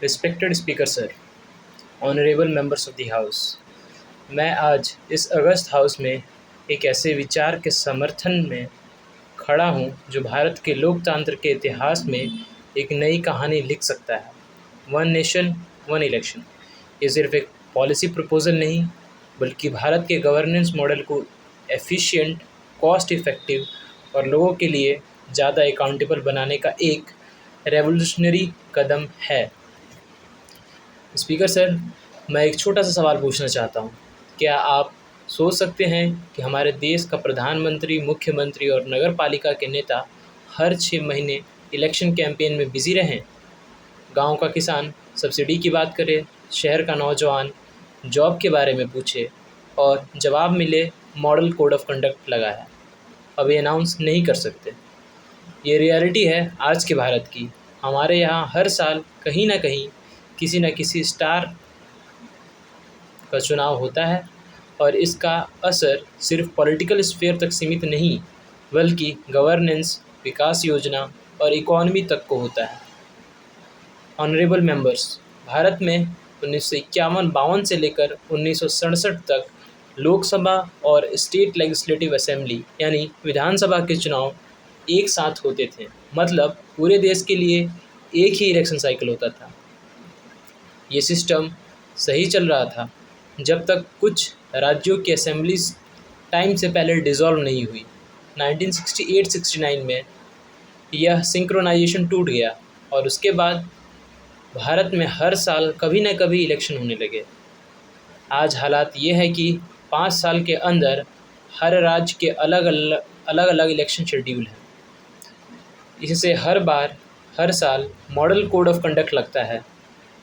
Respected speaker sir, honourable members of the house. मैं आज इस अगस्त हाउस में एक ऐसे विचार के समर्थन में खड़ा हूँ जो भारत के लोकतंत्र के इतिहास में एक नई कहानी लिख सकता है। वन नेशन वन इलेक्शन ये सिर्फ एक पॉलिसी प्रपोजल नहीं, बल्कि भारत के गवर्नेंस मॉडल को एफिशिएंट, कॉस्ट इफ़ेक्टिव और लोगों के लिए ज़्यादा अकाउंटेबल बनाने का एक रेवोल्यूशनरी कदम है। स्पीकर सर, मैं एक छोटा सा सवाल पूछना चाहता हूँ। क्या आप सोच सकते हैं कि हमारे देश का प्रधानमंत्री, मुख्यमंत्री और नगर पालिका के नेता हर 6 महीने इलेक्शन कैंपेन में बिजी रहें? गांव का किसान सब्सिडी की बात करे, शहर का नौजवान जॉब के बारे में पूछे और जवाब मिले मॉडल कोड ऑफ कंडक्ट लगा है। अब ये अनाउंस नहीं कर सकते। ये रियलिटी है आज के भारत की। हमारे यहाँ हर साल कहीं ना कहीं किसी न किसी स्टार का चुनाव होता है और इसका असर सिर्फ पॉलिटिकल स्फीयर तक सीमित नहीं, बल्कि गवर्नेंस, विकास योजना और इकॉनमी तक को होता है। ऑनरेबल मेंबर्स, भारत में 1951-52 से लेकर 1967 तक लोकसभा और स्टेट लेजिस्लेटिव असेंबली यानी विधानसभा के चुनाव एक साथ होते थे। मतलब पूरे देश के लिए एक ही इलेक्शन साइकिल होता था। ये सिस्टम सही चल रहा था जब तक कुछ राज्यों की असेंबलीज टाइम से पहले डिसॉल्व नहीं हुई। 1968-69 में यह सिंक्रोनाइजेशन टूट गया और उसके बाद भारत में हर साल कभी न कभी इलेक्शन होने लगे। आज हालात ये है कि 5 साल के अंदर हर राज्य के अलग अलग इलेक्शन शेड्यूल हैं। इससे हर साल मॉडल कोड ऑफ कंडक्ट लगता है,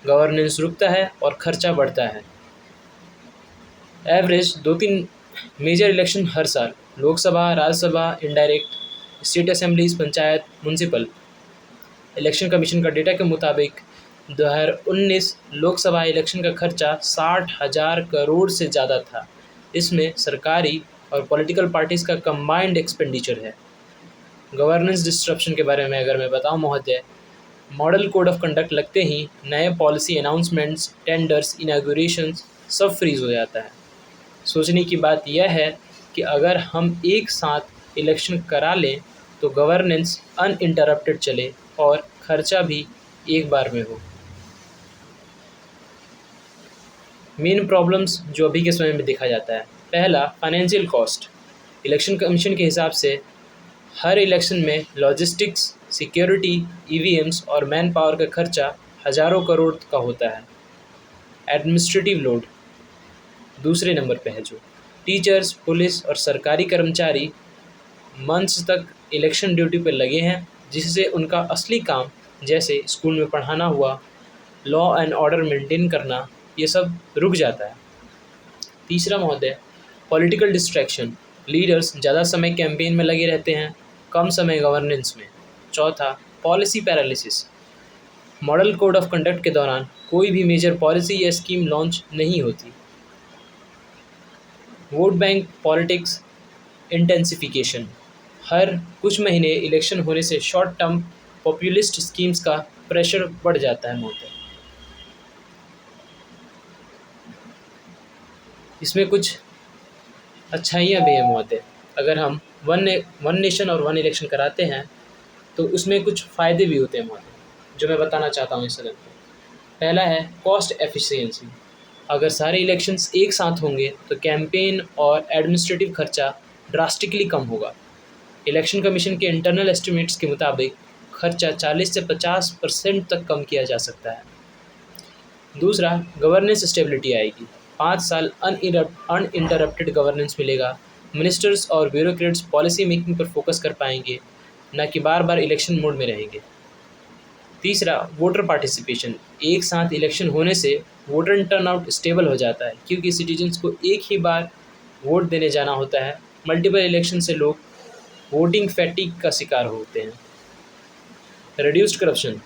गवर्नेंस रुकता है और खर्चा बढ़ता है। एवरेज 2-3 मेजर इलेक्शन हर साल, Lok Sabha, Rajya Sabha, indirect, state assemblies, panchayat, municipal. Election commission का डेटा के मुताबिक 2019 लोकसभा इलेक्शन का खर्चा 60,000 करोड़ से ज़्यादा था। इसमें सरकारी और पॉलिटिकल पार्टीज़ का कंबाइंड एक्सपेंडिचर है। गवर्नेंस डिस्ट्रप्शन के बारे में अगर मैं बताऊं महोदय, मॉडल कोड ऑफ कंडक्ट लगते ही नए पॉलिसी अनाउंसमेंट्स, टेंडर्स, इनॉग्रेशंस सब फ्रीज हो जाता है। सोचने की बात यह है कि अगर हम एक साथ इलेक्शन करा लें तो गवर्नेंस अनइंटरप्टेड चले और खर्चा भी एक बार में हो। मेन प्रॉब्लम्स जो अभी के समय में देखा जाता है, पहला फाइनेंशियल कॉस्ट। इलेक्शन कमीशन के हिसाब से हर इलेक्शन में लॉजिस्टिक्स, सिक्योरिटी, ईवीएम्स और मैन पावर का खर्चा हज़ारों करोड़ का होता है। एडमिनिस्ट्रेटिव लोड दूसरे नंबर पे है, जो टीचर्स, पुलिस और सरकारी कर्मचारी मंथ्स तक इलेक्शन ड्यूटी पर लगे हैं, जिससे उनका असली काम जैसे स्कूल में पढ़ाना हुआ, लॉ एंड ऑर्डर मेंटेन करना, ये सब रुक जाता है। तीसरा महोदय, पॉलिटिकल डिस्ट्रैक्शन। लीडर्स ज़्यादा समय कैंपेन में लगे रहते हैं, कम समय गवर्नेंस में। चौथा, policy paralysis. Model code of conduct के दौरान कोई भी मेजर पॉलिसी या स्कीम लॉन्च नहीं होती। Vote bank politics intensification. हर कुछ महीने इलेक्शन होने से शॉर्ट टर्म पॉपुलिस्ट स्कीम्स का प्रेशर बढ़ जाता है महोदय। इसमें कुछ अच्छाइयाँ भी हैं महोदय। अगर हम वन नेशन और वन इलेक्शन कराते हैं तो उसमें कुछ फ़ायदे भी होते हैं महोदय, जो मैं बताना चाहता हूँ इस सदन में। पहला है कॉस्ट एफिशिएंसी। अगर सारे इलेक्शंस एक साथ होंगे तो कैंपेन और एडमिनिस्ट्रेटिव खर्चा ड्रास्टिकली कम होगा। इलेक्शन कमीशन के इंटरनल एस्टिमेट्स के मुताबिक खर्चा 40 से 50% तक कम किया जा सकता है। दूसरा, गवर्नेंस स्टेबिलिटी आएगी। 5 साल अनइंटरप्टेड गवर्नेंस मिलेगा। मिनिस्टर्स और ब्यूरोक्रेट्स पॉलिसी मेकिंग पर फोकस कर पाएंगे, न कि बार बार इलेक्शन मोड में रहेंगे। तीसरा, वोटर पार्टिसिपेशन। एक साथ इलेक्शन होने से वोटर टर्नआउट स्टेबल हो जाता है, क्योंकि सिटीजन्स को एक ही बार वोट देने जाना होता है। मल्टीपल इलेक्शन से लोग वोटिंग फैटिग का शिकार होते हैं। Reduced corruption.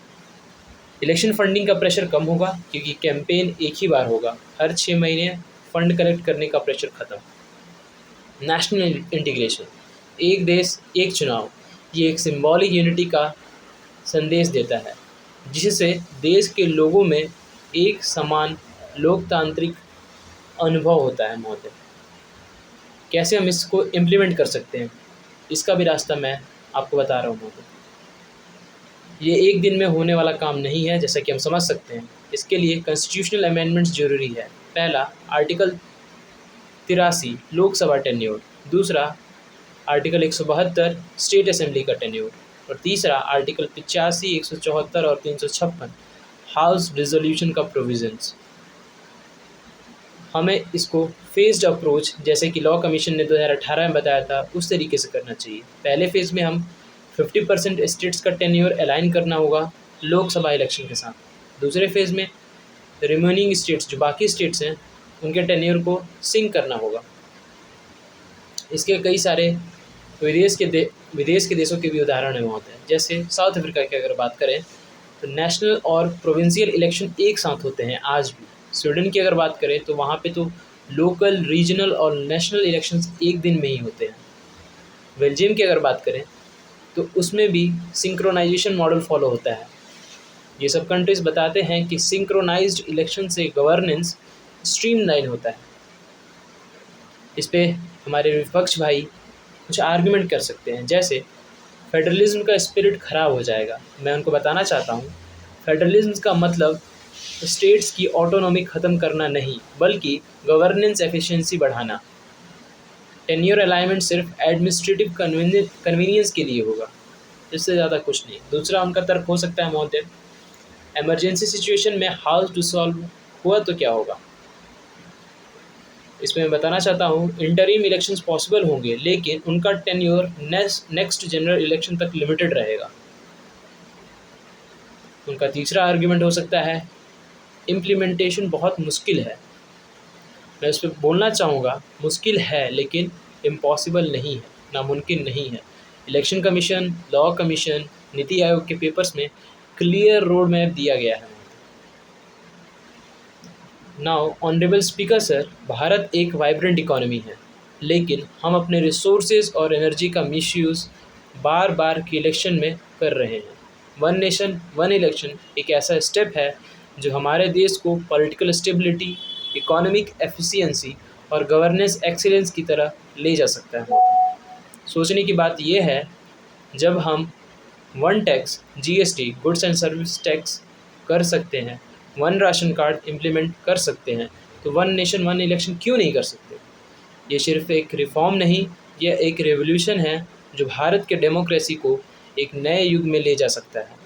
इलेक्शन फंडिंग का प्रेशर कम होगा, क्योंकि कैंपेन एक ही बार होगा। हर 6 महीने फंड कलेक्ट करने का प्रेशर खत्म। National integration. एक देश एक चुनाव, ये एक सिंबॉलिक यूनिटी का संदेश देता है। जिससे देश के लोगों में एक समान लोकतांत्रिक अनुभव होता है महोदय। कैसे हम इसको इम्प्लीमेंट कर सकते हैं, इसका भी रास्ता मैं आपको बता रहा हूँ महोदय। ये एक दिन में होने वाला काम नहीं है, जैसा कि हम समझ सकते हैं। इसके लिए कॉन्स्टिट्यूशनल अमेंडमेंट्स ज़रूरी है। पहला, आर्टिकल 83 लोकसभा टेन्योर। दूसरा, आर्टिकल 172 स्टेट असेंबली का टेन्योर। और तीसरा, आर्टिकल 85, 174 और 356 हाउस रिजोल्यूशन का प्रोविजंस। हमें इसको फेज्ड अप्रोच, जैसे कि लॉ कमीशन ने 2018 में बताया था, उस तरीके से करना चाहिए। पहले फेज़ में हम 50% स्टेट्स का टेन्योर अलाइन करना होगा लोकसभा इलेक्शन के साथ। दूसरे फेज़ में रिमेनिंग स्टेट्स, जो बाकी स्टेट्स हैं, उनके टेन्योर को सिंक करना होगा। इसके कई सारे विदेश के देशों के भी उदाहरण है वहाँ पे। जैसे साउथ अफ्रीका की अगर बात करें तो नेशनल और प्रोविंशियल इलेक्शन एक साथ होते हैं आज भी। स्वीडन की अगर बात करें तो वहाँ पे तो लोकल, रीजनल और नेशनल इलेक्शंस एक दिन में ही होते हैं। बेल्जियम की अगर बात करें तो उसमें भी सिंक्रोनाइजेशन मॉडल फॉलो होता है। ये सब कंट्रीज़ बताते हैं कि सिंक्रोनाइज्ड इलेक्शन से गवर्नेंस स्ट्रीमलाइन होता है। इस पे हमारे विपक्ष भाई कुछ आर्ग्यूमेंट कर सकते हैं, जैसे फेडरलिज्म का स्पिरिट खराब हो जाएगा। मैं उनको बताना चाहता हूँ, फेडरलिज्म का मतलब स्टेट्स की ऑटोनॉमी ख़त्म करना नहीं, बल्कि गवर्नेंस एफिशिएंसी बढ़ाना। टेन्योर अलाइनमेंट सिर्फ एडमिनिस्ट्रेटिव कन्वीनियंस के लिए होगा, इससे ज़्यादा कुछ नहीं। दूसरा उनका तर्क हो सकता है महोदय, इमरजेंसी सिचुएशन में हाउस डिसॉल्व हुआ तो क्या होगा। इसमें मैं बताना चाहता हूँ, इंटरिम इलेक्शंस पॉसिबल होंगे, लेकिन उनका टेन्योर नेक्स्ट जनरल इलेक्शन तक लिमिटेड रहेगा। उनका तीसरा आर्ग्यूमेंट हो सकता है, इम्प्लीमेंटेशन बहुत मुश्किल है। मैं इस पर बोलना चाहूँगा, मुश्किल है लेकिन इम्पॉसिबल नहीं है, नामुमकिन नहीं है। Election commission, law commission, NITI Aayog के पेपर्स में क्लियर रोड मैप दिया गया है। Now honourable speaker sir, Bharat एक वाइब्रेंट इकोनॉमी है, लेकिन हम अपने रिसोर्सेज और एनर्जी का मिसयूज़ बार बार के इलेक्शन में कर रहे हैं। वन नेशन वन इलेक्शन एक ऐसा स्टेप है जो हमारे देश को पॉलिटिकल स्टेबिलिटी, इकोनॉमिक एफिशिएंसी और गवर्नेंस एक्सीलेंस की तरह ले जा सकता है। सोचने की बात यह है, जब हम one tax, GST, goods and service tax कर सकते हैं, वन राशन कार्ड इम्प्लीमेंट कर सकते हैं, तो वन नेशन वन इलेक्शन क्यों नहीं कर सकते। ये सिर्फ एक रिफॉर्म नहीं, यह एक रेवोल्यूशन है जो भारत के डेमोक्रेसी को एक नए युग में ले जा सकता है।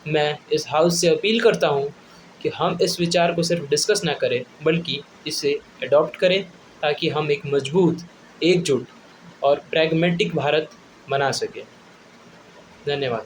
मैं इस हाउस से अपील करता हूँ कि हम इस विचार को सिर्फ डिस्कस ना करें, बल्कि इसे अडॉप्ट करें, ताकि हम एक मजबूत, एकजुट और प्रैग्मेटिक भारत बना सकें। धन्यवाद।